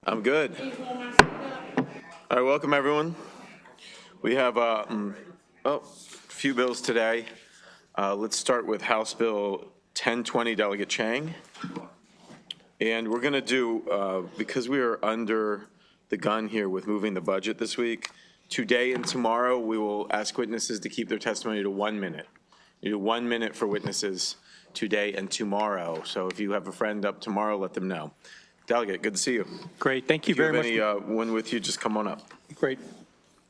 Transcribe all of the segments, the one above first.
I'm good. All right, welcome everyone. We have a few bills today. Let's start with House Bill 1020, Delegate Chang. And we're going to do, because we are under the gun here with moving the budget this week, today and tomorrow we will ask witnesses to keep their testimony to 1 minute. You do 1 minute for witnesses today and tomorrow. So if you have a friend up tomorrow, let them know. Delegate, good to see you. Great, thank you very much. If you have anyone with you, just come on up. Great.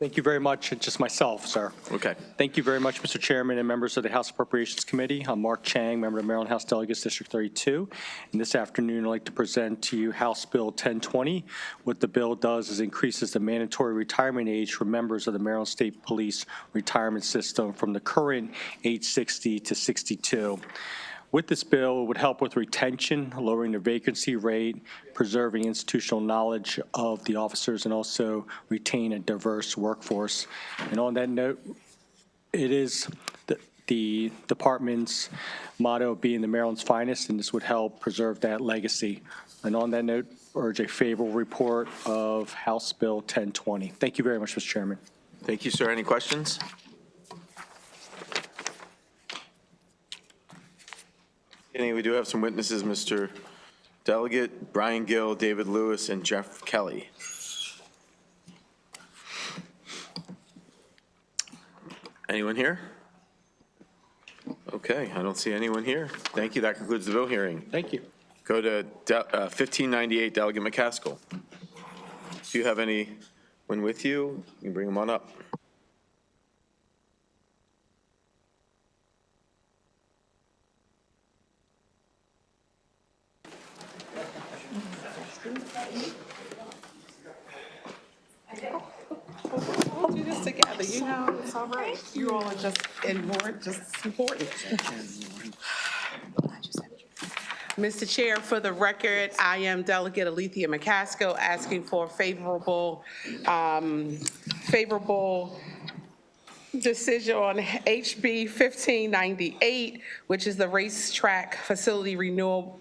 Thank you very much. Just myself, sir. Okay. Thank you very much, Mr. Chairman and members of the House Appropriations Committee. I'm Mark Chang, member of Maryland House Delegates District 32. And this afternoon, I'd like to present to you House Bill 1020. What the bill does is increases the mandatory retirement age for members of the Maryland State Police retirement system from the current age 60 to 62. With this bill, it would help with retention, lowering the vacancy rate, preserving institutional knowledge of the officers, and also retain a diverse workforce. And on that note, it is the department's motto being the Maryland's finest, and this would help preserve that legacy. And on that note, urge a favorable report of House Bill 1020. Thank you very much, Mr. Chairman. Thank you, sir. Any questions? We do have some witnesses, Mr. Delegate, Brian Gill, David Lewis, and Jeff Kelly. Anyone here? Okay, I don't see anyone here. Thank you. That concludes the bill hearing. Thank you. Go to 1598, Delegate McCaskill. Do you have anyone with you? You can bring them on up. We'll do this together, you know, it's all right. You all are just important, just important. Mr. Chair, for the record, I am Delegate Alethea McCaskill asking for favorable decision on HB 1598, which is the racetrack facility renewal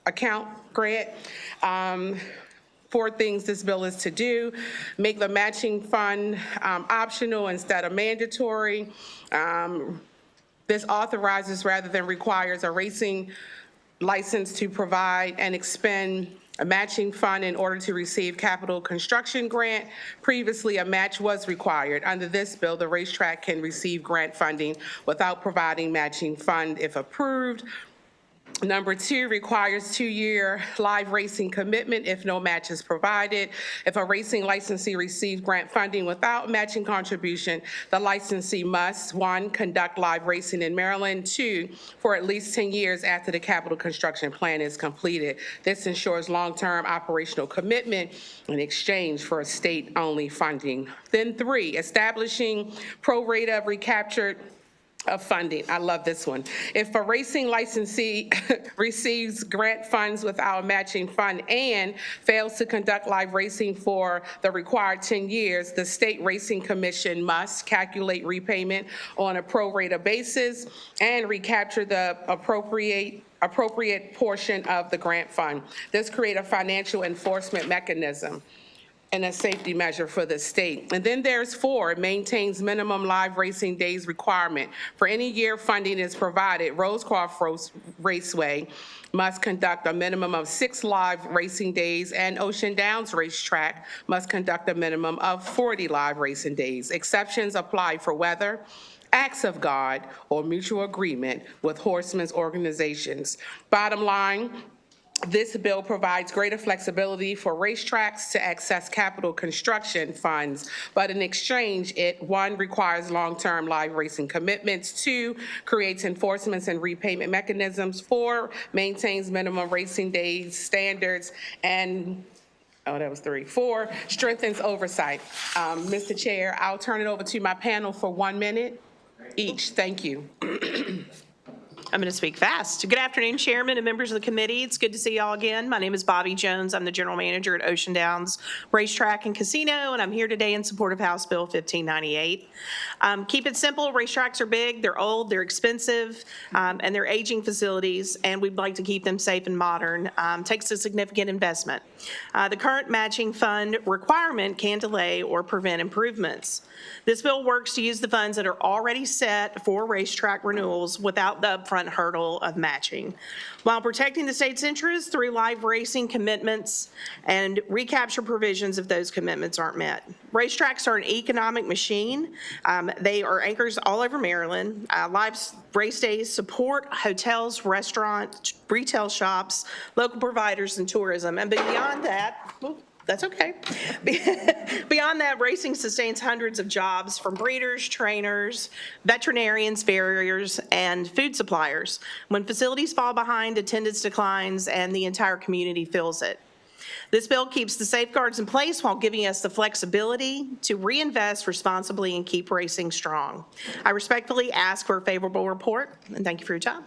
account grant. 4 things this bill is to do: make the matching fund optional instead of mandatory. This authorizes rather than requires a racing license to provide and expend a matching fund in order to receive capital construction grant. Previously, a match was required. Under this bill, the racetrack can receive grant funding without providing matching fund if approved. Number 2 requires 2-year live racing commitment if no match is provided. If a racing licensee receives grant funding without matching contribution, the licensee must, 1, conduct live racing in Maryland, 2, for at least 10 years after the capital construction plan is completed. This ensures long-term operational commitment in exchange for state-only funding. Then 3, establishing pro rata recaptured of funding. I love this one. If a racing licensee receives grant funds without a matching fund and fails to conduct live racing for the required 10 years, the State Racing Commission must calculate repayment on a pro rata basis and recapture the appropriate portion of the grant fund. This creates a financial enforcement mechanism and a safety measure for the state. And then there's 4, it maintains minimum live racing days requirement. For any year funding is provided, Rosecroft Raceway must conduct a minimum of 6 live racing days, and Ocean Downs Racetrack must conduct a minimum of 40 live racing days. Exceptions apply for weather, acts of God, or mutual agreement with horsemen's organizations. Bottom line, this bill provides greater flexibility for racetracks to access capital construction funds, but in exchange, it, 1, requires long-term live racing commitments, 2, creates enforcements and repayment mechanisms, 4, maintains minimum racing days standards, and that was 3. 4, strengthens oversight. Mr. Chair, I'll turn it over to my panel for 1 minute each. Thank you. I'm going to speak fast. Good afternoon, Chairman and members of the committee. It's good to see y'all again. My name is Bobby Jones. I'm the General Manager at Ocean Downs Racetrack and Casino, and I'm here today in support of House Bill 1598. Keep it simple. Racetracks are big, they're old, they're expensive, and they're aging facilities, and we'd like to keep them safe and modern. Takes a significant investment. The current matching fund requirement can delay or prevent improvements. This bill works to use the funds that are already set for racetrack renewals without the upfront hurdle of matching, while protecting the state's interests through live racing commitments and recapture provisions if those commitments aren't met. Racetracks are an economic machine. They are anchors all over Maryland. Live race days support hotels, restaurants, retail shops, local providers, and tourism. And beyond that, that's okay. Beyond that, racing sustains hundreds of jobs from breeders, trainers, veterinarians, farriers, and food suppliers. When facilities fall behind, attendance declines, and the entire community feels it. This bill keeps the safeguards in place while giving us the flexibility to reinvest responsibly and keep racing strong. I respectfully ask for a favorable report, and thank you for your time.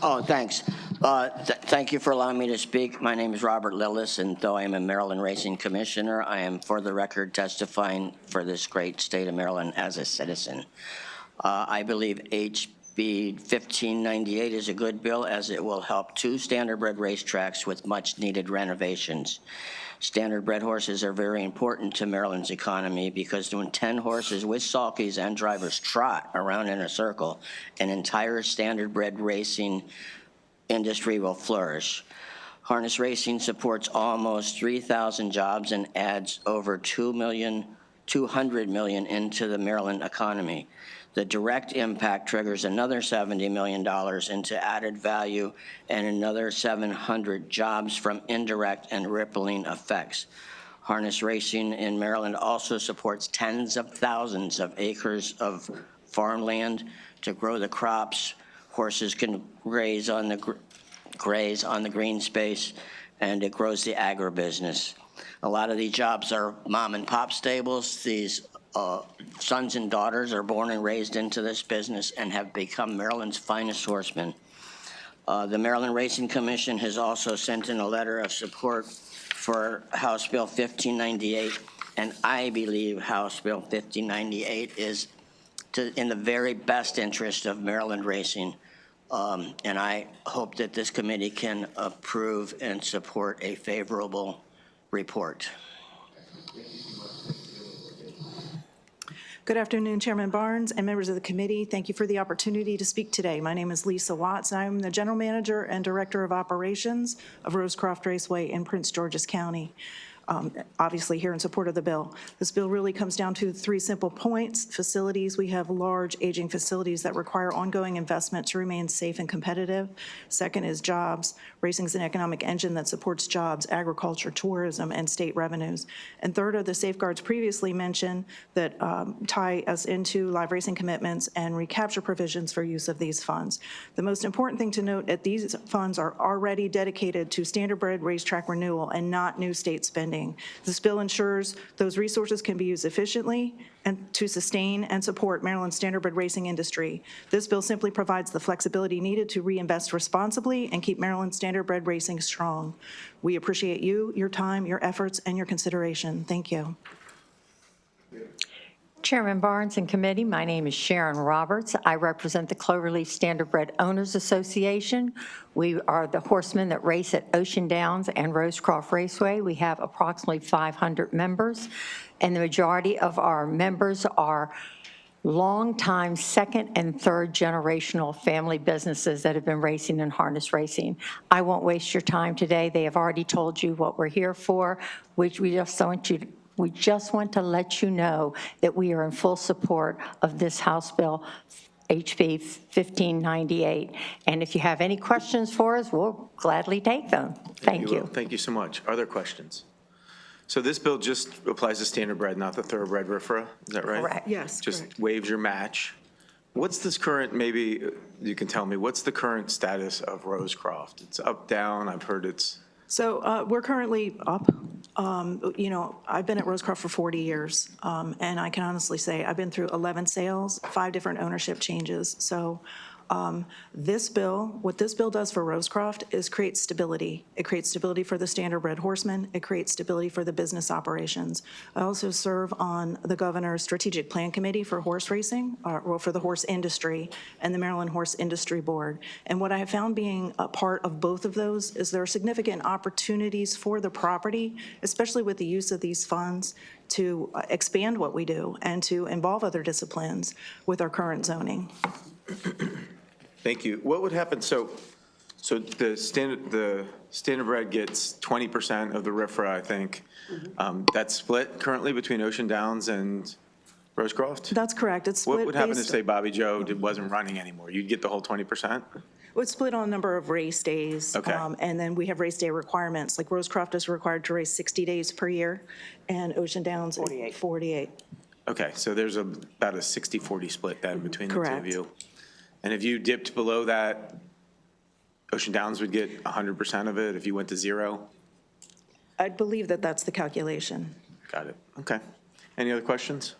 Oh, thanks. Thank you for allowing me to speak. My name is Robert Lillis, and though I am a Maryland Racing Commissioner, I am, for the record, testifying for this great state of Maryland as a citizen. I believe HB 1598 is a good bill, as it will help 2 standardbred racetracks with much-needed renovations. Standardbred horses are very important to Maryland's economy because when 10 horses with sulkies and drivers trot around in a circle, an entire standardbred racing industry will flourish. Harness racing supports almost 3,000 jobs and adds over $200 million into the Maryland economy. The direct impact triggers another $70 million into added value and another 700 jobs from indirect and rippling effects. Harness racing in Maryland also supports tens of thousands of acres of farmland to grow the crops. Horses can graze on the green space, and it grows the agribusiness. A lot of these jobs are mom and pop stables. These sons and daughters are born and raised into this business and have become Maryland's finest horsemen. The Maryland Racing Commission has also sent in a letter of support for House Bill 1598, and I believe House Bill 1598 is in the very best interest of Maryland racing, and I hope that this committee can approve and support a favorable report. Good afternoon, Chairman Barnes and members of the committee. Thank you for the opportunity to speak today. My name is Lisa Watts, and I'm the General Manager and Director of Operations of Rosecroft Raceway in Prince George's County. Obviously here in support of the bill. This bill really comes down to 3 simple points. Facilities, we have large aging facilities that require ongoing investment to remain safe and competitive. Second is jobs. Racing is an economic engine that supports jobs, agriculture, tourism, and state revenues. And third are the safeguards previously mentioned that tie us into live racing commitments and recapture provisions for use of these funds. The most important thing to note that these funds are already dedicated to standardbred racetrack renewal and not new state spending. This bill ensures those resources can be used efficiently and to sustain and support Maryland's standardbred racing industry. This bill simply provides the flexibility needed to reinvest responsibly and keep Maryland's standardbred racing strong. We appreciate you, your time, your efforts, and your consideration. Thank you. Chairman Barnes and committee, my name is Sharon Roberts. I represent the Cloverleaf Standardbred Owners Association. We are the horsemen that race at Ocean Downs and Rosecroft Raceway. We have approximately 500 members, and the majority of our members are longtime second and third generational family businesses that have been racing and harness racing. I won't waste your time today. They have already told you what we're here for, which we just want to let you know that we are in full support of this House Bill, HB 1598. And if you have any questions for us, we'll gladly take them. Thank you. Thank you so much. Are there questions? So this bill just applies to standardbred, not the thoroughbred RFRA, is that right? Correct. Yes, Just correct. waives your match. What's this current, maybe you can tell me, what's the current status of Rosecroft? It's up, down, I've heard it's So we're currently up. I've been at Rosecroft for 40 years, and I can honestly say I've been through 11 sales, 5 different ownership changes. So what this bill does for Rosecroft is create stability. It creates stability for the standardbred horsemen. It creates stability for the business operations. I also serve on the governor's strategic plan committee for horse racing, or for the horse industry, and the Maryland Horse Industry Board. And what I have found being a part of both of those is there are significant opportunities for the property, especially with the use of these funds, to expand what we do and to involve other disciplines with our current zoning. Thank you. What would happen, so the standardbred gets 20% of the RFRA, I think. That's split currently between Ocean Downs and Rosecroft? That's correct. It's split. What would happen if, based- say, Bobby Joe wasn't running anymore? You'd get the whole 20%? It's split on a number of race days. Okay. And then we have race day requirements, like Rosecroft is required to race 60 days per year, and Ocean Downs, 48. Okay, so there's about a 60-40 split then between the two of Correct. you. And if you dipped below that, Ocean Downs would get 100% of it if you went to 0? I believe that that's the calculation. Got it. Okay. Any other questions?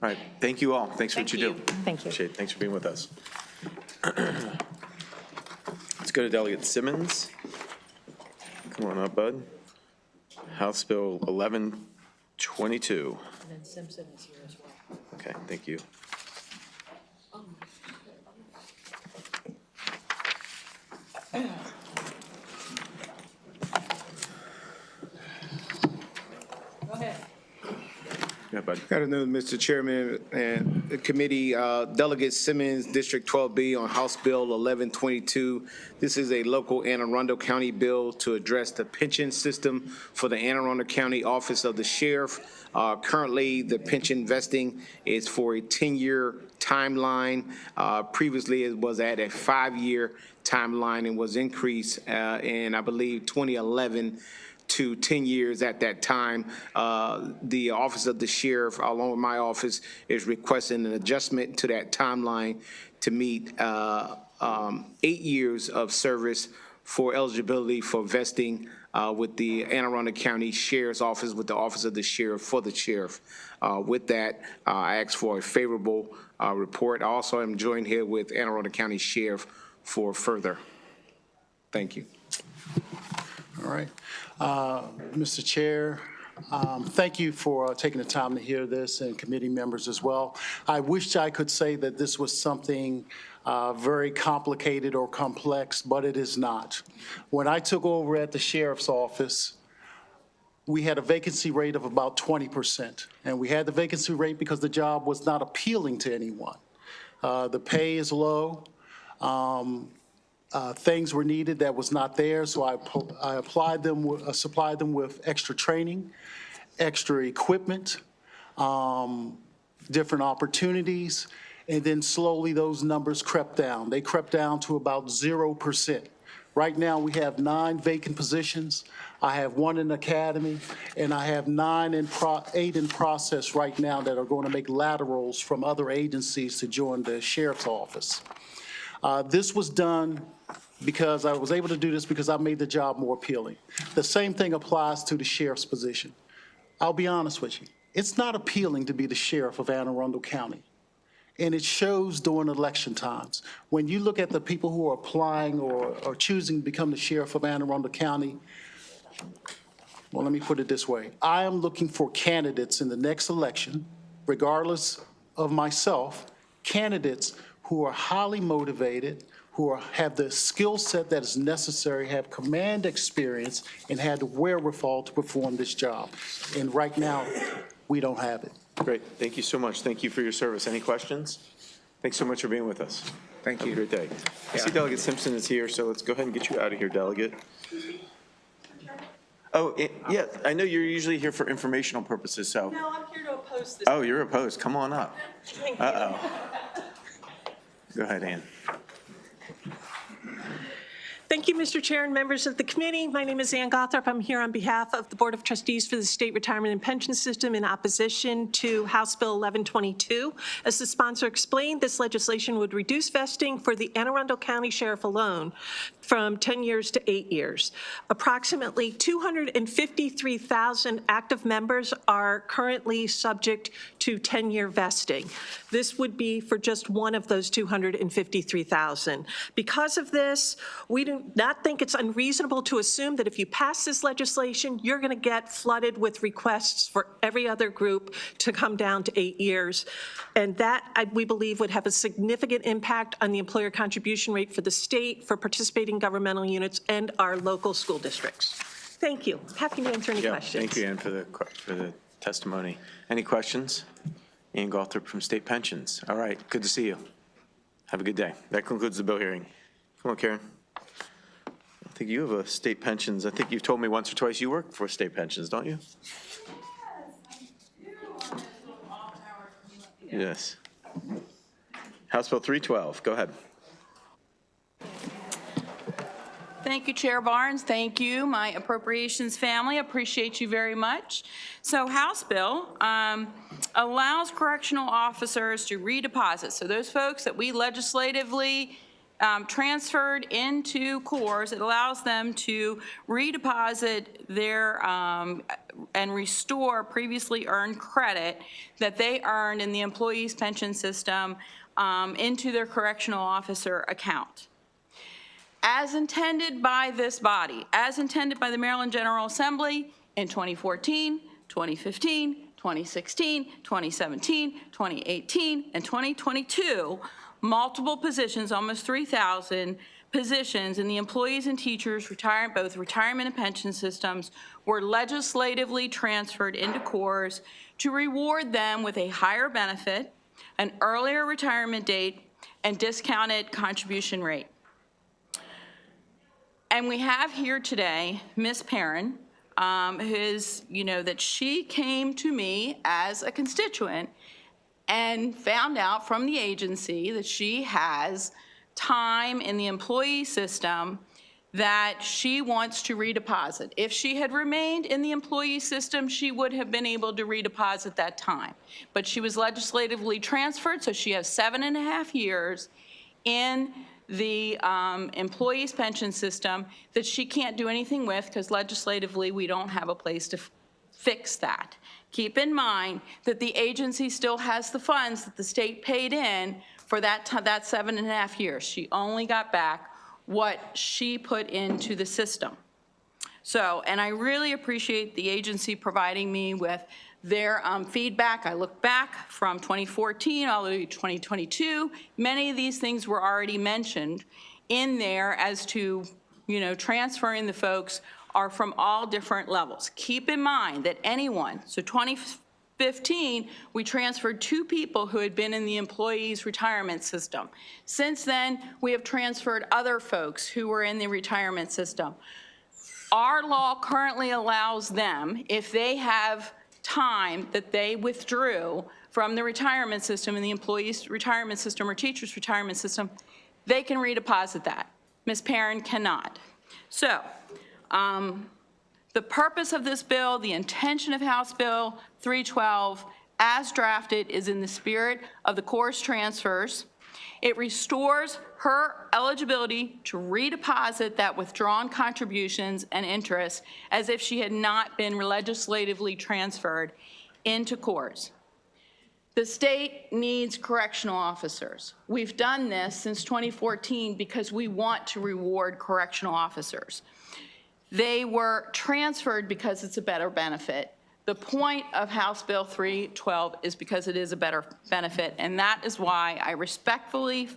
All right, thank you all. Thanks for what you do. Thank you. Appreciate it. Thanks for being with us. Let's go to Delegate Simmons. Come on up, bud. House Bill 1122. And then Simpson is here as well. Okay, thank you. Go ahead. Yeah, bud. Good afternoon, Mr. Chairman and the committee. Delegate Simmons, District 12B on House Bill 1122. This is a local Anne Arundel County bill to address the pension system for the Anne Arundel County Office of the Sheriff. Currently, the pension vesting is for a 10-year timeline. Previously, it was at a 5-year timeline and was increased in, I believe, 2011 to 10 years at that time. The Office of the Sheriff, along with my office, is requesting an adjustment to that timeline to meet 8 years of service for eligibility for vesting with the Anne Arundel County Sheriff's Office, with the Office of the Sheriff for the Sheriff. With that, I ask for a favorable report. I also am joined here with Anne Arundel County Sheriff for further. Thank you. All right. Mr. Chair, thank you for taking the time to hear this, and committee members as well. I wish I could say that this was something very complicated or complex, but it is not. When I took over at the sheriff's office, we had a vacancy rate of about 20%. And we had the vacancy rate because the job was not appealing to anyone. The pay is low. Things were needed that was not there, so I applied them, supplied them with extra training, extra equipment, different opportunities, and then slowly those numbers crept down. They crept down to about 0%. Right now, we have 9 vacant positions. I have 1 in academy, and I have 8 in process right now that are going to make laterals from other agencies to join the sheriff's office. This was done because I was able to do this because I made the job more appealing. The same thing applies to the sheriff's position. I'll be honest with you. It's not appealing to be the sheriff of Anne Arundel County. And it shows during election times. When you look at the people who are applying or choosing to become the sheriff of Anne Arundel County, well, let me put it this way. I am looking for candidates in the next election, regardless of myself, candidates who are highly motivated, who have the skill set that is necessary, have command experience, and had the wherewithal to perform this job. And right now, we don't have it. Great. Thank you so much. Thank you for your service. Any questions? Thanks so much for being with us. Thank Have you. a great day. I see Delegate Simpson is here, so let's go ahead and get you out of here, Delegate. Oh, yeah, I know you're usually here for informational purposes, so. No, I'm here to oppose this. Oh, you're opposed. Come on up. Uh-oh. Go ahead, Ann. Thank you, Mr. Chair and members of the committee. My name is Ann Gothrop. I'm here on behalf of the Board of Trustees for the State Retirement and Pension System in opposition to House Bill 1122. As the sponsor explained, this legislation would reduce vesting for the Anne Arundel County Sheriff alone from 10 years to 8 years. Approximately 253,000 active members are currently subject to 10-year vesting. This would be for just one of those 253,000. Because of this, we do not think it's unreasonable to assume that if you pass this legislation, you're going to get flooded with requests for every other group to come down to 8 years. And that, we believe, would have a significant impact on the employer contribution rate for the state, for participating governmental units, and our local school districts. Thank you. Happy to answer any questions. Thank you, Ann, for the testimony. Any questions? Ann Gothrop from State Pensions. All right, good to see you. Have a good day. That concludes the bill hearing. Come on, Karen. I think you have a state pensions. I think you've told me once or twice you work for state pensions, don't you? Yes. House Bill 312, go ahead. Thank you, Chair Barnes. Thank you, my Appropriations family. Appreciate you very much. So House Bill allows correctional officers to redeposit. So those folks that we legislatively transferred into cores, it allows them to redeposit their and restore previously earned credit that they earned in the employees' pension system into their correctional officer account. As intended by this body, as intended by the Maryland General Assembly in 2014, 2015, 2016, 2017, 2018, and 2022, multiple positions, almost 3,000 positions in the employees and teachers, both retirement and pension systems, were legislatively transferred into cores to reward them with a higher benefit, an earlier retirement date, and discounted contribution rate. And we have here today Ms. Perrin, that she came to me as a constituent and found out from the agency that she has time in the employee system that she wants to redeposit. If she had remained in the employee system, she would have been able to redeposit that time. But she was legislatively transferred, so she has 7.5 years in the employees' pension system that she can't do anything with because legislatively we don't have a place to fix that. Keep in mind that the agency still has the funds that the state paid in for that 7.5 years. She only got back what she put into the system. So, and I really appreciate the agency providing me with their feedback. I look back from 2014 all the way to 2022. Many of these things were already mentioned in there as to, transferring the folks are from all different levels. Keep in mind that anyone, so 2015, we transferred 2 people who had been in the employees' retirement system. Since then, we have transferred other folks who were in the retirement system. Our law currently allows them, if they have time that they withdrew from the retirement system in the employees' retirement system or teachers' retirement system, they can redeposit that. Ms. Perrin cannot. So, the purpose of this bill, the intention of House Bill 312, as drafted, is in the spirit of the CORES transfers. It restores her eligibility to redeposit that withdrawn contributions and interest as if she had not been legislatively transferred into CORES. The state needs correctional officers. We've done this since 2014 because we want to reward correctional officers. They were transferred because it's a better benefit. The point of House Bill 312 is because it is a better benefit, and that is why I respectfully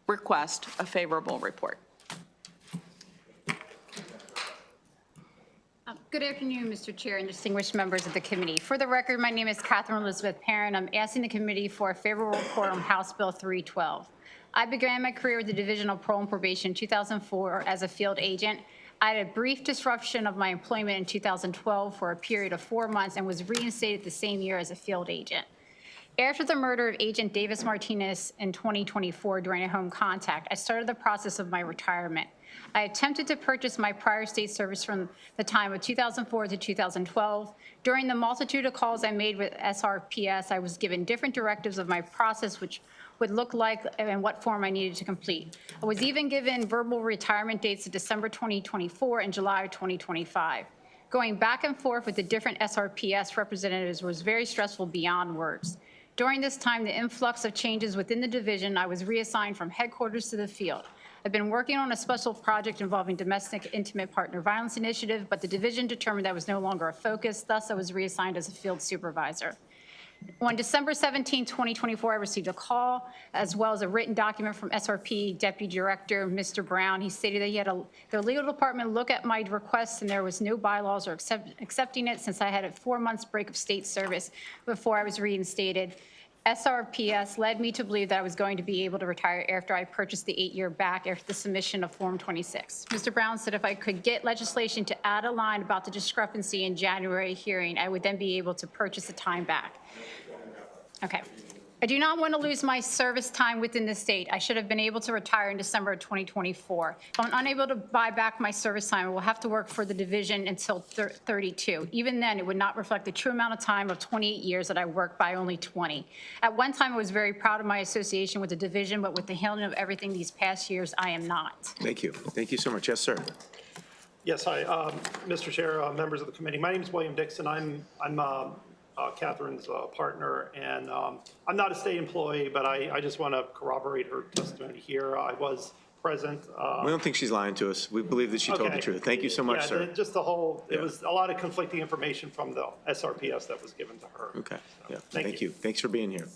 request a favorable report. Good afternoon, Mr. Chair and distinguished members of the committee. For the record, my name is Catherine Elizabeth Perrin. I'm asking the committee for a favorable report on House Bill 312. I began my career with the Division of Parole and Probation in 2004 as a field agent. I had a brief disruption of my employment in 2012 for a period of 4 months and was reinstated the same year as a field agent. After the murder of Agent Davis Martinez in 2024 during a home contact, I started the process of my retirement. I attempted to purchase my prior state service from the time of 2004 to 2012. During the multitude of calls I made with SRPS, I was given different directives of my process, which would look like and what form I needed to complete. I was even given verbal retirement dates of December 2024 and July 2025. Going back and forth with the different SRPS representatives was very stressful beyond words. During this time, the influx of changes within the division, I was reassigned from headquarters to the field. I've been working on a special project involving domestic intimate partner violence initiative, but the division determined that was no longer a focus, thus I was reassigned as a field supervisor. On December 17, 2024, I received a call as well as a written document from SRP Deputy Director, Mr. Brown. He stated that he had the legal department look at my request and there was no bylaws or accepting it since I had a 4 months break of state service before I was reinstated. SRPS led me to believe that I was going to be able to retire after I purchased the 8-year back after the submission of Form 26. Mr. Brown said if I could get legislation to add a line about the discrepancy in January hearing, I would then be able to purchase the time back. Okay. I do not want to lose my service time within the state. I should have been able to retire in December of 2024. If I'm unable to buy back my service time, I will have to work for the division until 32. Even then, it would not reflect the true amount of time of 28 years that I worked by only 20. At one time, I was very proud of my association with the division, but with the handling of everything these past years, I am not. Thank you. Thank you so much. Yes, sir. Yes, hi, Mr. Chair, members of the committee. My name is William Dixon. I'm Catherine's partner, and I'm not a state employee, but I just want to corroborate her testimony here. I was present. We don't think she's lying to us. We believe that she told the truth. Thank you so much, sir. Just the whole, it was a lot of conflicting information from the SRPS that was given to her. Okay, So, yeah, thank you. Thanks for being here.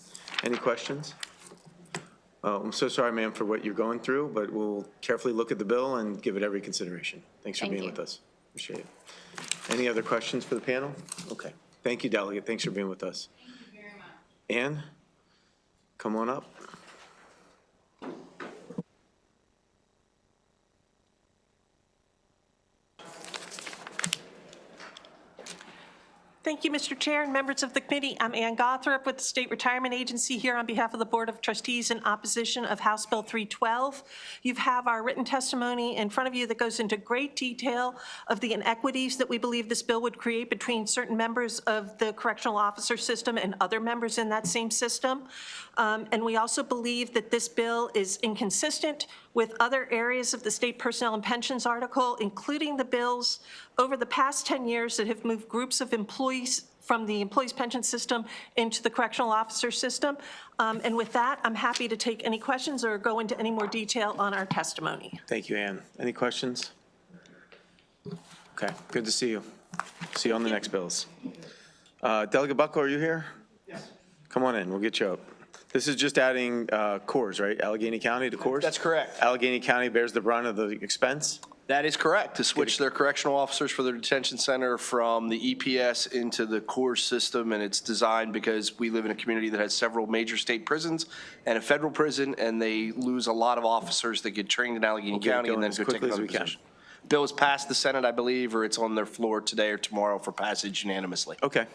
Any questions? I'm so sorry, ma'am, for what you're going through, but we'll carefully look at the bill and give it every consideration. Thanks for Thank being you. with us. Appreciate it. Any other questions for the panel? Okay. Thank you, Delegate. Thanks for being with us. Thank you very much. Ann, come on up. Thank you, Mr. Chair and members of the committee. I'm Ann Gothrop with the State Retirement Agency here on behalf of the Board of Trustees in opposition of House Bill 312. You have our written testimony in front of you that goes into great detail of the inequities that we believe this bill would create between certain members of the correctional officer system and other members in that same system. And we also believe that this bill is inconsistent with other areas of the state personnel and pensions article, including the bills over the past 10 years that have moved groups of employees from the employees pension system into the correctional officer system. And with that, I'm happy to take any questions or go into any more detail on our testimony. Thank you, Ann. Any questions? Okay, good to see you. See you on the next bills. Delegate Buckle, are you here? Yes. Come on in, we'll get you up. This is just adding cores, right? Allegheny County to cores? That's correct. Allegheny County bears the brunt of the expense? That is correct, to switch their correctional officers for their detention center from the EPS into the core system, and it's designed because we live in a community that has several major state prisons and a federal prison, and they lose a lot of officers that get trained in Allegheny get it County and going then as go take quickly as another we can. position. Bill is passed the Senate, I believe, or it's on their floor today or tomorrow for passage unanimously. Okay.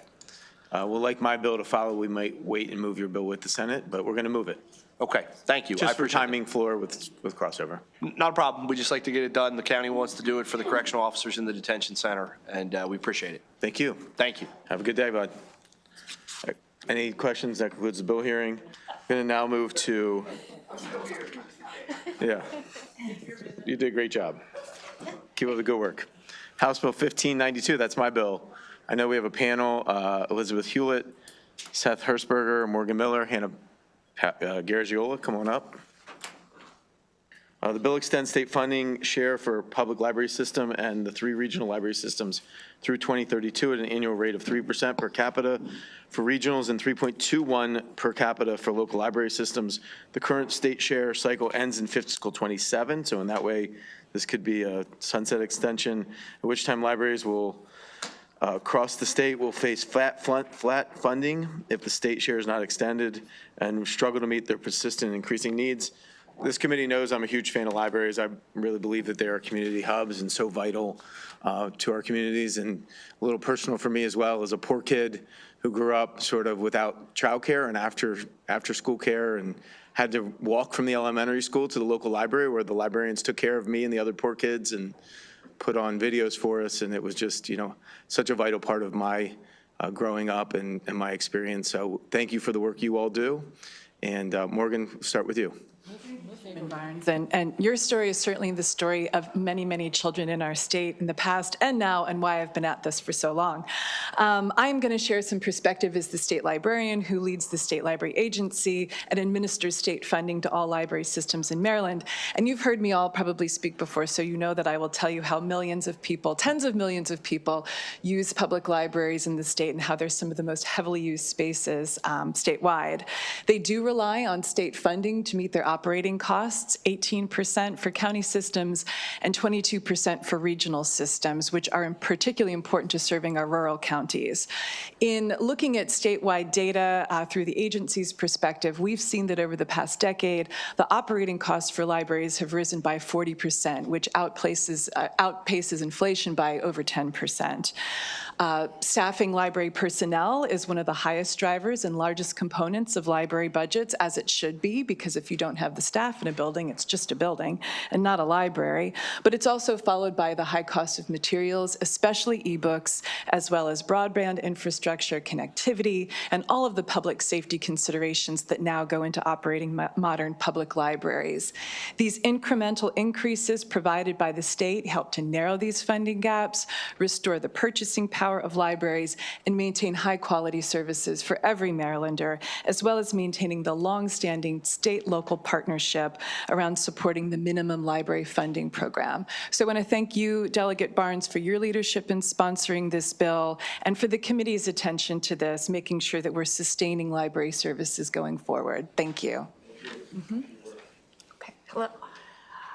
We'll like my bill to follow. We might wait and move your bill with the Senate, but we're going to move it. Okay, thank you. I Just for appreciate it. timing floor with crossover. Not a problem. We just like to get it done. The county wants to do it for the correctional officers in the detention center, and we appreciate it. Thank you. Thank you. Have a good day, bud. All right. Any questions? That concludes the bill hearing. Going to now move to, yeah. You did a great job. Keep up the good work. House Bill 1592, that's my bill. I know we have a panel, Elizabeth Hewlett, Seth Hershberger, Morgan Miller, Hannah Garagiola, come on up. The bill extends state funding share for public library system and the 3 regional library systems through 2032 at an annual rate of 3% per capita for regionals and 3.21 per capita for local library systems. The current state share cycle ends in fiscal 27, so in that way, this could be a sunset extension, at which time libraries will across the state will face flat funding if the state share is not extended and struggle to meet their persistent increasing needs. This committee knows I'm a huge fan of libraries. I really believe that they are community hubs and so vital to our communities, and a little personal for me as well. As a poor kid who grew up sort of without childcare and after school care, and had to walk from the elementary school to the local library where the librarians took care of me and the other poor kids and put on videos for us, and it was just, such a vital part of my growing up and my experience. So thank you for the work you all do. And Morgan, we'll start with you. Barnes, and your story is certainly the story of many, many children in our state in the past and now, and why I've been at this for so long. I'm going to share some perspective as the state librarian who leads the state library agency and administers state funding to all library systems in Maryland. And you've heard me all probably speak before, so you know that I will tell you how millions of people, tens of millions of people, use public libraries in the state and how they're some of the most heavily used spaces statewide. They do rely on state funding to meet their operating costs, 18% for county systems and 22% for regional systems, which are particularly important to serving our rural counties. In looking at statewide data through the agency's perspective, we've seen that over the past decade, the operating costs for libraries have risen by 40%, which outpaces inflation by over 10%. Staffing library personnel is one of the highest drivers and largest components of library budgets, as it should be, because if you don't have the staff in a building, it's just a building and not a library. But it's also followed by the high cost of materials, especially ebooks, as well as broadband infrastructure, connectivity, and all of the public safety considerations that now go into operating modern public libraries. These incremental increases provided by the state help to narrow these funding gaps, restore the purchasing power of libraries, and maintain high-quality services for every Marylander, as well as maintaining the long-standing state-local partnership around supporting the minimum library funding program. So I want to thank you, Delegate Barnes, for your leadership in sponsoring this bill and for the committee's attention to this, making sure that we're sustaining library services going forward. Thank you. Okay.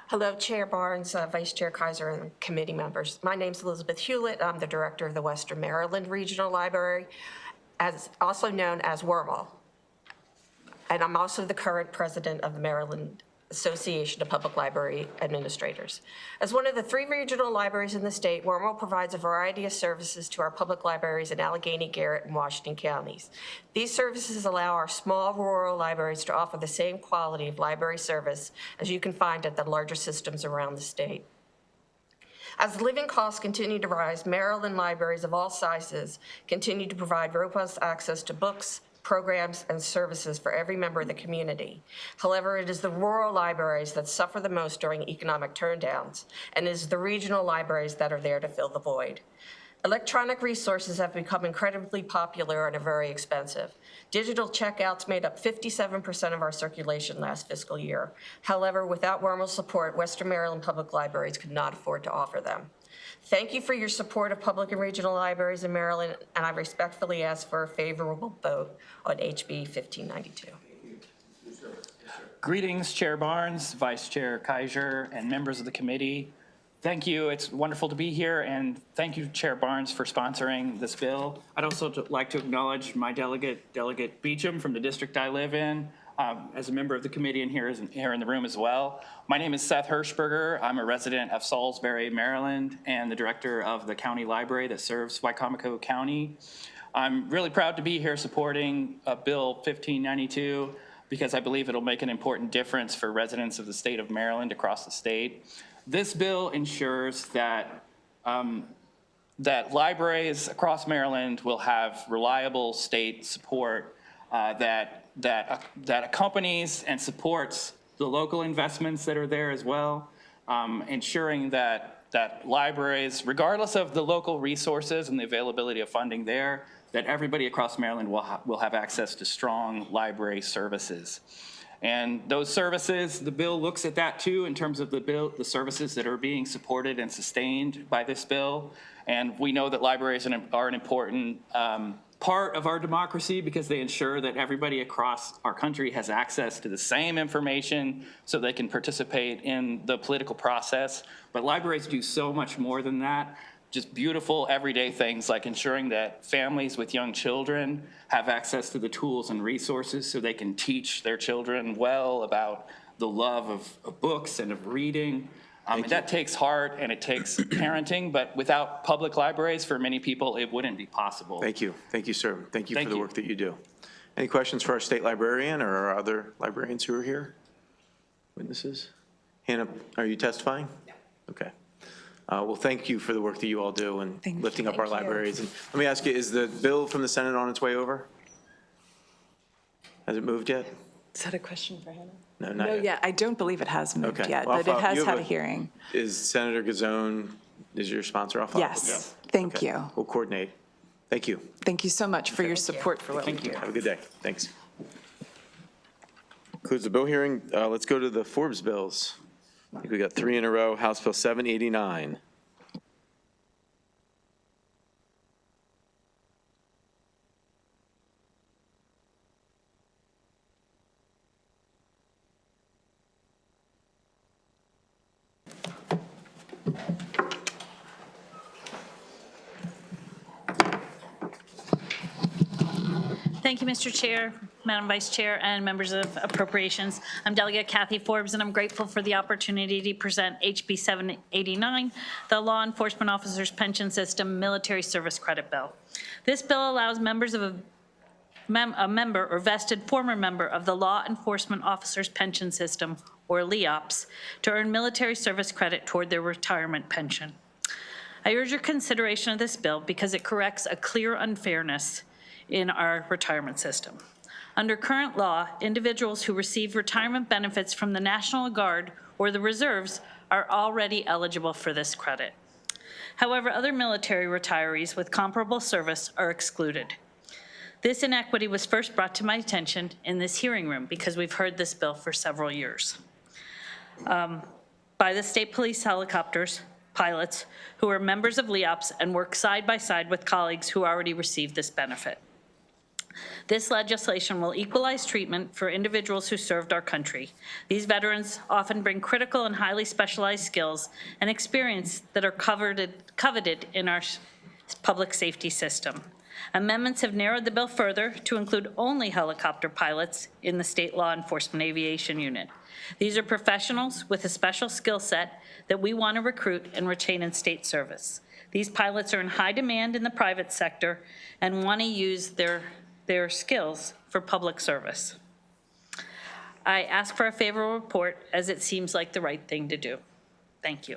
Hello, Chair Barnes, Vice Chair Kaiser, and committee members. My name's Elizabeth Hewlett. I'm the director of the Western Maryland Regional Library, also known as WRML. And I'm also the current president of the Maryland Association of Public Library Administrators. As one of the 3 regional libraries in the state, WRML provides a variety of services to our public libraries in Allegheny, Garrett, and Washington counties. These services allow our small rural libraries to offer the same quality of library service as you can find at the larger systems around the state. As living costs continue to rise, Maryland libraries of all sizes continue to provide robust access to books, programs, and services for every member of the community. However, it is the rural libraries that suffer the most during economic turndowns, and it is the regional libraries that are there to fill the void. Electronic resources have become incredibly popular and are very expensive. Digital checkouts made up 57% of our circulation last fiscal year. However, without WRML's support, Western Maryland Public Libraries could not afford to offer them. Thank you for your support of public and regional libraries in Maryland, and I respectfully ask for a favorable vote on HB 1592. Greetings, Chair Barnes, Vice Chair Kaiser, and members of the committee. Thank you. It's wonderful to be here, and thank you, Chair Barnes, for sponsoring this bill. I'd also like to acknowledge my Delegate Beecham from the district I live in, as a member of the committee and here in the room as well. My name is Seth Hirschberger. I'm a resident of Salisbury, Maryland, and the director of the county library that serves Wicomico County. I'm really proud to be here supporting Bill 1592 because I believe it'll make an important difference for residents of the state of Maryland across the state. This bill ensures that that libraries across Maryland will have reliable state support that accompanies and supports the local investments that are there as well, ensuring that libraries, regardless of the local resources and the availability of funding there, that everybody across Maryland will have access to strong library services. And those services, the bill looks at that too in terms of the services that are being supported and sustained by this bill. And we know that libraries are an important part of our democracy because they ensure that everybody across our country has access to the same information so they can participate in the political process. But libraries do so much more than that. Just beautiful everyday things like ensuring that families with young children have access to the tools and resources so they can teach their children well about the love of books and of reading. And that takes heart and it takes parenting, but without public libraries, for many people, it wouldn't be possible. Thank you. Thank you, sir. Thank you for Thank the you. work that you do. Any questions for our state librarian or our other librarians who are here? Witnesses? Hannah, are you testifying? Yeah. Okay. Well, thank you for the work that you all do and lifting up our libraries. And let me ask you, is the bill from the Senate on its way over? Has it moved yet? Is that a question for Hannah? No, not No, yet. yeah, I don't believe it has moved Okay. yet, Well, but it has you had have a hearing. Is Senator Gazone, is your sponsor off? Yes, thank you. We'll coordinate. Thank you. Thank you so much for your support for what we do. Have a good day. Thanks. Concludes the bill hearing. Let's go to the Forbes bills. I think we got 3 in a row. House Bill 789. Thank you, Mr. Chair, Madam Vice Chair, and members of Appropriations. I'm Delegate Kathy Forbes, and I'm grateful for the opportunity to present HB 789, the Law Enforcement Officers Pension System Military Service Credit Bill. This bill allows members of a member or vested former member of the Law Enforcement Officers Pension System, or LEOPS, to earn military service credit toward their retirement pension. I urge your consideration of this bill because it corrects a clear unfairness in our retirement system. Under current law, individuals who receive retirement benefits from the National Guard or the reserves are already eligible for this credit. However, other military retirees with comparable service are excluded. This inequity was first brought to my attention in this hearing room because we've heard this bill for several years. By the state police helicopters, pilots who are members of LEOPS and work side by side with colleagues who already received this benefit. This legislation will equalize treatment for individuals who served our country. These veterans often bring critical and highly specialized skills and experience that are coveted in our public safety system. Amendments have narrowed the bill further to include only helicopter pilots in the state law enforcement aviation unit. These are professionals with a special skill set that we want to recruit and retain in state service. These pilots are in high demand in the private sector and want to use their skills for public service. I ask for a favorable report as it seems like the right thing to do. Thank you.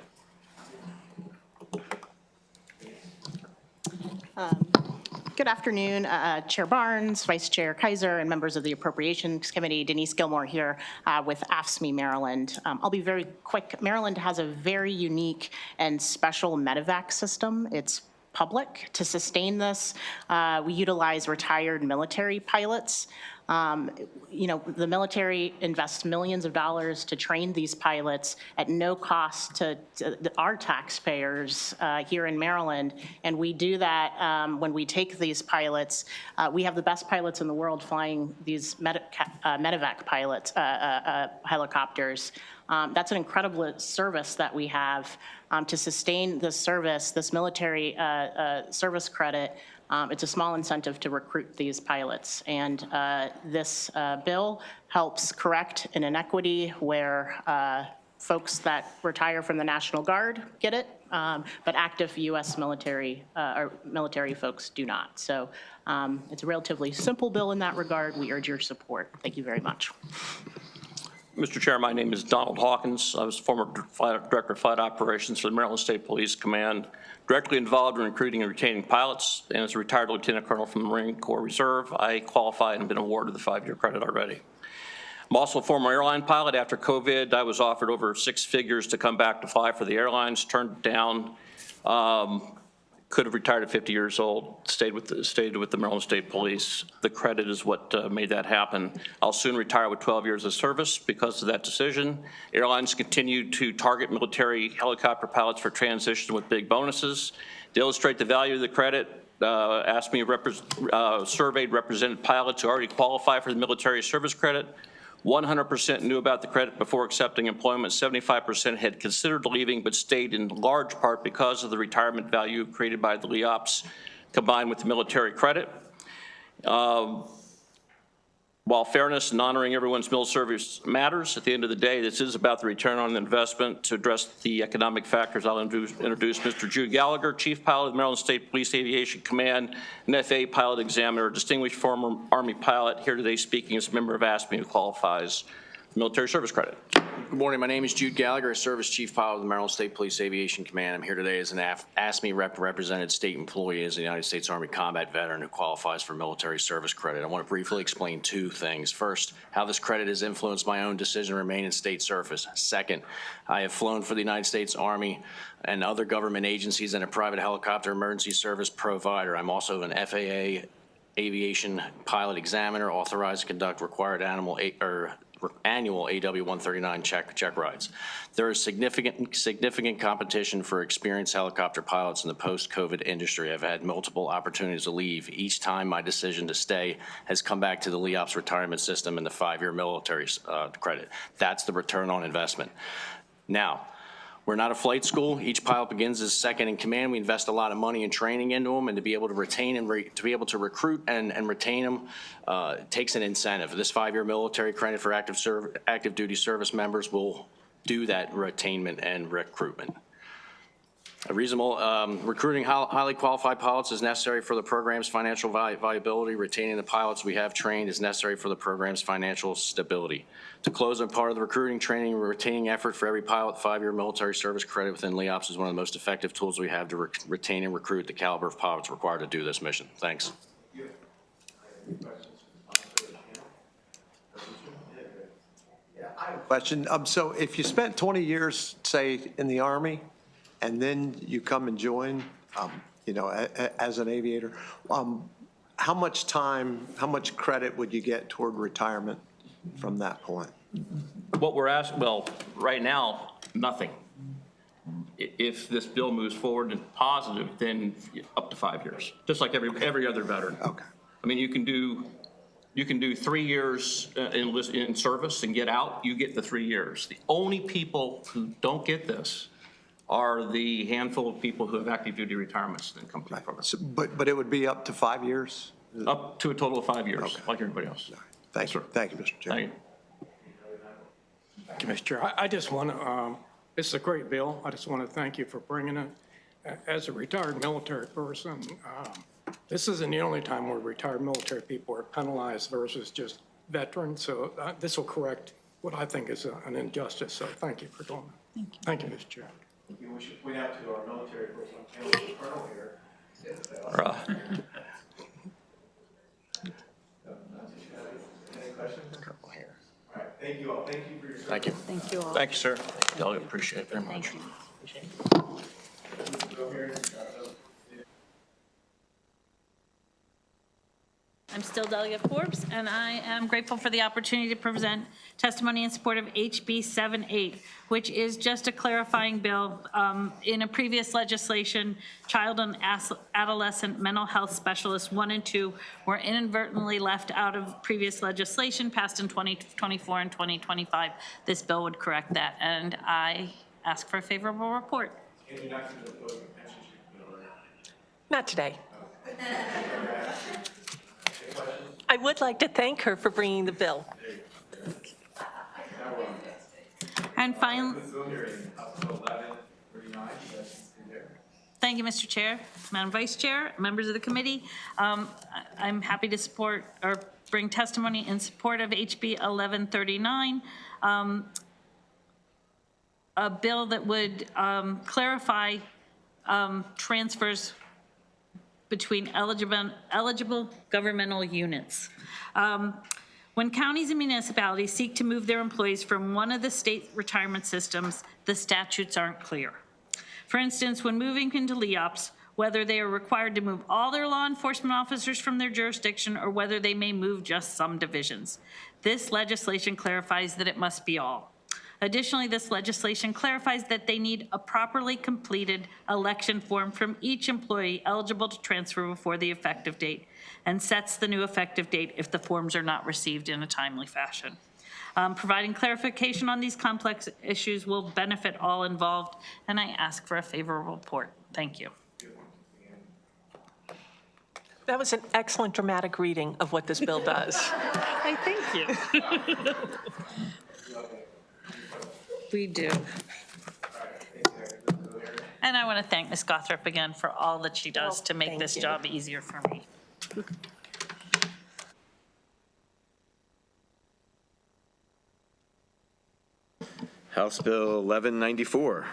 Good afternoon, Chair Barnes, Vice Chair Kaiser, and members of the Appropriations Committee. Denise Gilmore here with AFSCME Maryland. I'll be very quick. Maryland has a very unique and special medevac system. It's public. To sustain this, we utilize retired military pilots. The military invests millions of dollars to train these pilots at no cost to our taxpayers here in Maryland. And we do that when we take these pilots. We have the best pilots in the world flying these medevac pilots, helicopters. That's an incredible service that we have to sustain this service, this military service credit. It's a small incentive to recruit these pilots. And this bill helps correct an inequity where folks that retire from the National Guard get it, but active U.S. military or military folks do not. So it's a relatively simple bill in that regard. We urge your support. Thank you very much. Mr. Chair, my name is Donald Hawkins. I was former Director of Flight Operations for the Maryland State Police Command, directly involved in recruiting and retaining pilots, and as a retired Lieutenant Colonel from the Marine Corps Reserve, I qualified and been awarded the 5-year credit already. I'm also a former airline pilot. After COVID, I was offered over 6 figures to come back to fly for the airlines, turned it down. Could have retired at 50 years old, stayed with the Maryland State Police. The credit is what made that happen. I'll soon retire with 12 years of service because of that decision. Airlines continue to target military helicopter pilots for transition with big bonuses. To illustrate the value of the credit, surveyed represented pilots who already qualify for the military service credit. 100% knew about the credit before accepting employment. 75% had considered leaving but stayed in large part because of the retirement value created by the LEOPS combined with the military credit. While fairness and honoring everyone's meal service matters, at the end of the day, this is about the return on investment. To address the economic factors, I'll introduce Mr. Jude Gallagher, Chief Pilot of the Maryland State Police Aviation Command, an FAA pilot examiner, distinguished former Army pilot, here today speaking as a member of ASME who qualifies for military service credit. Good morning. My name is Jude Gallagher, a Service Chief Pilot of the Maryland State Police Aviation Command. I'm here today as an ASME represented state employee as a United States Army combat veteran who qualifies for military service credit. I want to briefly explain two things. First, how this credit has influenced my own decision to remain in state service. Second, I have flown for the United States Army and other government agencies and a private helicopter emergency service provider. I'm also an FAA aviation pilot examiner authorized to conduct required annual AW-139 check rides. There is significant competition for experienced helicopter pilots in the post-COVID industry. I've had multiple opportunities to leave. Each time my decision to stay has come back to the LEOPS retirement system and the 5-year military credit. That's the return on investment. Now, we're not a flight school. Each pilot begins as second in command. We invest a lot of money and training into them, and to be able to retain and to be able to recruit and retain them takes an incentive. This 5-year military credit for active duty service members will do that retainment and recruitment. A reasonable recruiting highly qualified pilots is necessary for the program's financial viability. Retaining the pilots we have trained is necessary for the program's financial stability. To close on part of the recruiting, training, and retaining effort for every pilot, 5-year military service credit within LEOPS is one of the most effective tools we have to retain and recruit the caliber of pilots required to do this mission. Thanks. I have a question. So if you spent 20 years, say, in the Army, and then you come and join, as an aviator, how much time, how much credit would you get toward retirement from that point? What we're asking, well, right now, nothing. If this bill moves forward and positive, then up to 5 years, just like every other veteran. Okay. I mean, you can do 3 years in service and get out. You get the 3 years. The only people who don't get this are the handful of people who have active duty retirements that come to the program. So, but it would be up to 5 years? Up to a total of 5 years, okay, like everybody else. Thank you. Thank you, Mr. Chairman. Thank you. Thank you, Mr. Chair. I just want to, this is a great bill. I just want to thank you for bringing it. As a retired military person, this isn't the only time where retired military people are penalized versus just veterans. So this will correct what I think is an injustice. So thank you for doing that. Thank you, Mr. Chair. We should point out to our military person on panel, the colonel here. Any questions? All right, thank you all. Thank you for your service. Thank you. Thank you all. Thank you, sir. I appreciate it very much. I'm still Delegate Forbes, and I am grateful for the opportunity to present testimony in support of HB 78, which is just a clarifying bill. In a previous legislation, child and adolescent mental health specialists 1 and 2 were inadvertently left out of previous legislation passed in 2024 and 2025. This bill would correct that, and I ask for a favorable report. Not today. I would like to thank her for bringing the bill. And finally, thank you, Mr. Chair, Madam Vice Chair, members of the committee. I'm happy to support or bring testimony in support of HB 1139, a bill that would clarify transfers between eligible governmental units. When counties and municipalities seek to move their employees from one of the state retirement systems, the statutes aren't clear. For instance, when moving into LEOPS, whether they are required to move all their law enforcement officers from their jurisdiction or whether they may move just some divisions. This legislation clarifies that it must be all. Additionally, this legislation clarifies that they need a properly completed election form from each employee eligible to transfer before the effective date and sets the new effective date if the forms are not received in a timely fashion. Providing clarification on these complex issues will benefit all involved, and I ask for a favorable report. Thank you. That was an excellent dramatic reading of what this bill does. Hey, thank you. We do. And I want to thank Ms. Gothrop again for all that she does to make thank this you. job easier for me. House Bill 1194.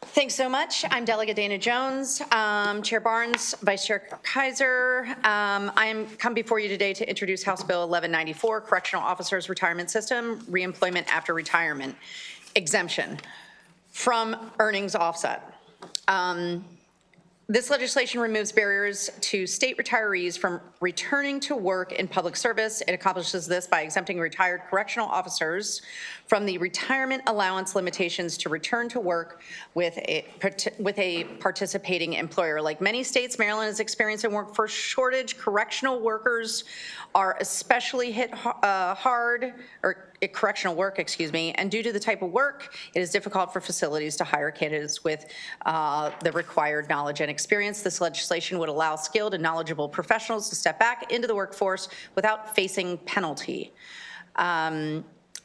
Thanks so much. I'm Delegate Dana Jones, Chair Barnes, Vice Chair Kaiser. I'm come before you today to introduce House Bill 1194, Correctional Officers Retirement System, Reemployment After Retirement Exemption from Earnings Offset. This legislation removes barriers to state retirees from returning to work in public service. It accomplishes this by exempting retired correctional officers from the retirement allowance limitations to return to work with a participating employer. Like many states, Maryland is experiencing workforce shortage. Correctional workers are especially hit hard, or correctional work, excuse me, and due to the type of work, it is difficult for facilities to hire candidates with the required knowledge and experience. This legislation would allow skilled and knowledgeable professionals to step back into the workforce without facing penalty.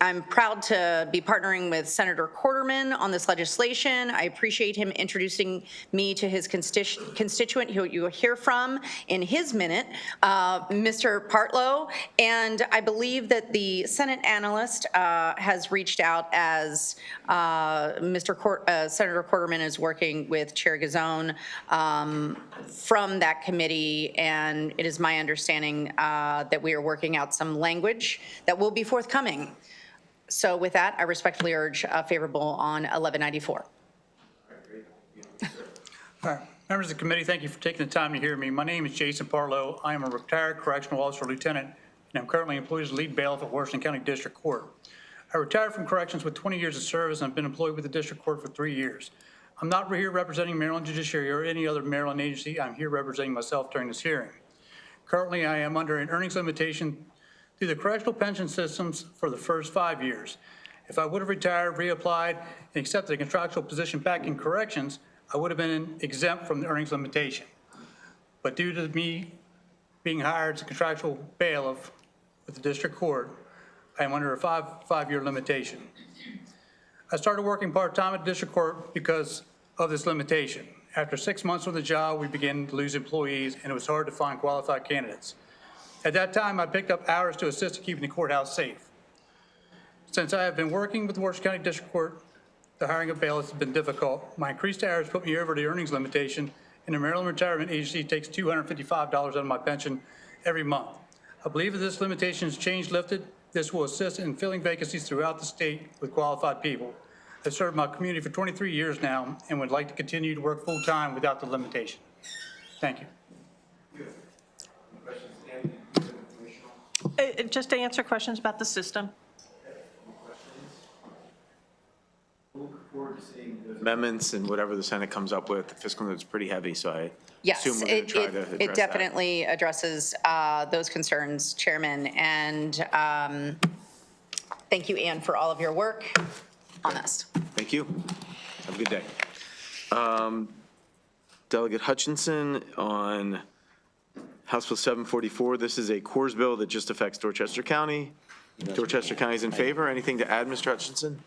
I'm proud to be partnering with Senator Quarterman on this legislation. I appreciate him introducing me to his constituent who you will hear from in his minute, Mr. Partlow. And I believe that the Senate analyst has reached out as Senator Quarterman is working with Chair Gazone from that committee. And it is my understanding that we are working out some language that will be forthcoming. So with that, I respectfully urge favorable on 1194. Members of the committee, thank you for taking the time to hear me. My name is Jason Partlow. I am a retired correctional officer lieutenant, and I'm currently employed as lead bailiff at Washington County District Court. I retired from corrections with 20 years of service, and I've been employed with the District Court for 3 years. I'm not here representing Maryland Judiciary or any other Maryland agency. I'm here representing myself during this hearing. Currently, I am under an earnings limitation through the correctional pension systems for the first 5 years. If I would have retired, reapplied, and accepted a contractual position back in corrections, I would have been exempt from the earnings limitation. But due to me being hired as a contractual bailiff with the district court, I am under a five-year limitation. I started working part-time at district court because of this limitation. After 6 months on the job, we began to lose employees, and it was hard to find qualified candidates. At that time, I picked up hours to assist in keeping the courthouse safe. Since I have been working with the Washington County District Court, the hiring of bailiffs has been difficult. My increased hours put me over the earnings limitation, and the Maryland Retirement Agency takes $255 out of my pension every month. I believe if this limitation is changed, lifted, this will assist in filling vacancies throughout the state with qualified people. I've served my community for 23 years now and would like to continue to work full-time without the limitation. Thank you. Just to answer questions about the system. We'll look forward to seeing those amendments and whatever the Senate comes up with. The fiscal note is pretty heavy, so I Yes, assume we're going to try to address it definitely addresses those concerns, Chairman. And thank you, Ann, for all of your work on this. Thank you. Have a good day. Delegate Hutchinson on House Bill 744. This is a CORS bill that just affects Dorchester County. Dorchester County is in favor. Anything to add, Mr. Hutchinson?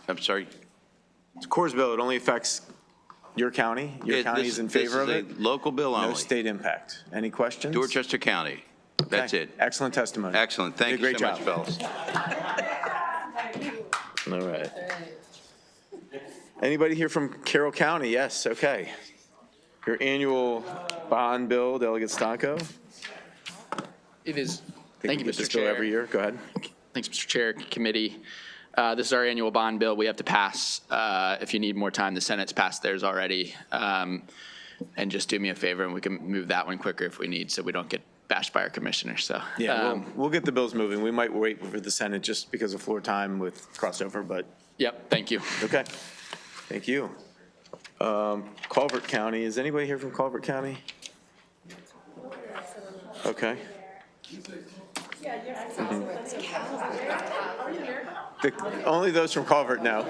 I'm sorry? It's a CORS bill. It only affects your county. Your county is in favor of it. This is a local bill only. No state impact. Any questions? Dorchester County. That's Okay. it. Excellent testimony. Excellent. Thank you so much, fellas. All right. Anybody here from Carroll County? Yes, okay. Your annual bond bill, Delegate Stanco. It is. Thank you, Mr. Chair. Every year, go ahead. Thanks, Mr. Chair, committee. This is our annual bond bill. We have to pass. If you need more time, the Senate's passed theirs already. And just do me a favor, and we can move that one quicker if we need, so we don't get bashed by our commissioner. So yeah, we'll get the bills moving. We might wait for the Senate just because of floor time with crossover, but. Yep. Thank you. Okay. Thank you. Culvert County. Is anybody here from Culvert County? Okay. Only those from Calvert know.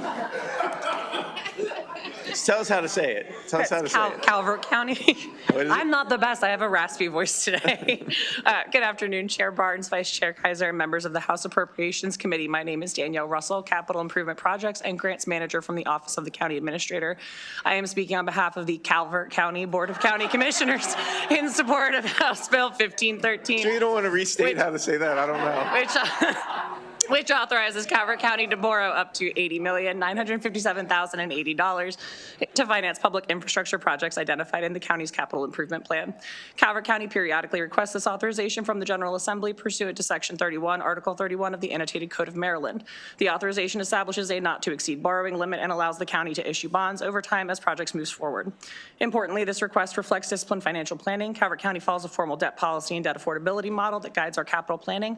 Just tell us how to say it. Tell us how to say it. Calvert County. What is it? I'm not the best. I have a raspy voice today. Good afternoon, Chair Barnes, Vice Chair Kaiser, and members of the House Appropriations Committee. My name is Danielle Russell, Capital Improvement Projects and Grants Manager from the Office of the County Administrator. I am speaking on behalf of the Calvert County Board of County Commissioners in support of House Bill 1513. Sure you don't want to restate how to say that? I don't know. Which authorizes Calvert County to borrow up to $80,957,080 to finance public infrastructure projects identified in the county's capital improvement plan. Calvert County periodically requests this authorization from the General Assembly pursuant to Section 31, Article 31 of the Annotated Code of Maryland. The authorization establishes a not-to-exceed borrowing limit and allows the county to issue bonds over time as projects move forward. Importantly, this request reflects disciplined financial planning. Calvert County follows a formal debt policy and debt affordability model that guides our capital planning.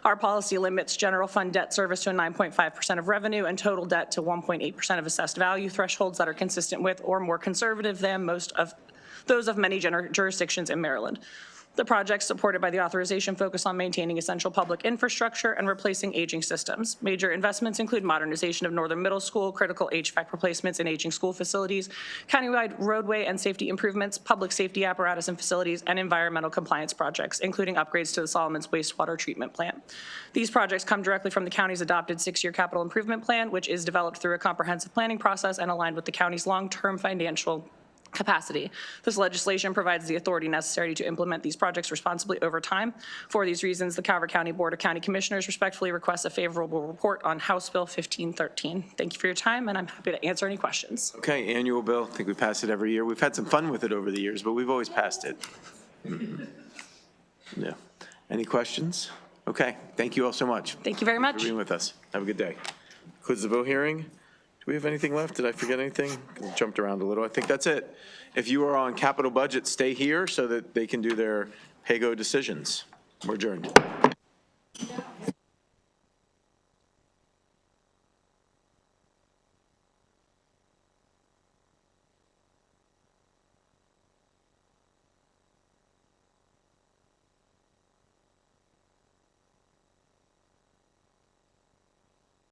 Our policy limits general fund debt service to a 9.5% of revenue and total debt to 1.8% of assessed value, thresholds that are consistent with or more conservative than most of those of many jurisdictions in Maryland. The projects supported by the authorization focus on maintaining essential public infrastructure and replacing aging systems. Major investments include modernization of Northern Middle School, critical HVAC replacements in aging school facilities, countywide roadway and safety improvements, public safety apparatus and facilities, and environmental compliance projects, including upgrades to the Solomon's wastewater treatment plant. These projects come directly from the county's adopted 6-year capital improvement plan, which is developed through a comprehensive planning process and aligned with the county's long-term financial capacity. This legislation provides the authority necessary to implement these projects responsibly over time. For these reasons, the Calvert County Board of County Commissioners respectfully requests a favorable report on House Bill 1513. Thank you for your time, and I'm happy to answer any questions. Okay, annual bill. I think we pass it every year. We've had some fun with it over the years, but we've always passed it. Yeah. Any questions? Okay, thank you all so much. Thank you very much. For being with us. Have a good day. Concludes the vote hearing. Do we have anything left? Did I forget anything? Jumped around a little. I think that's it. If you are on capital budget, stay here so that they can do their pay-go decisions. We're adjourned.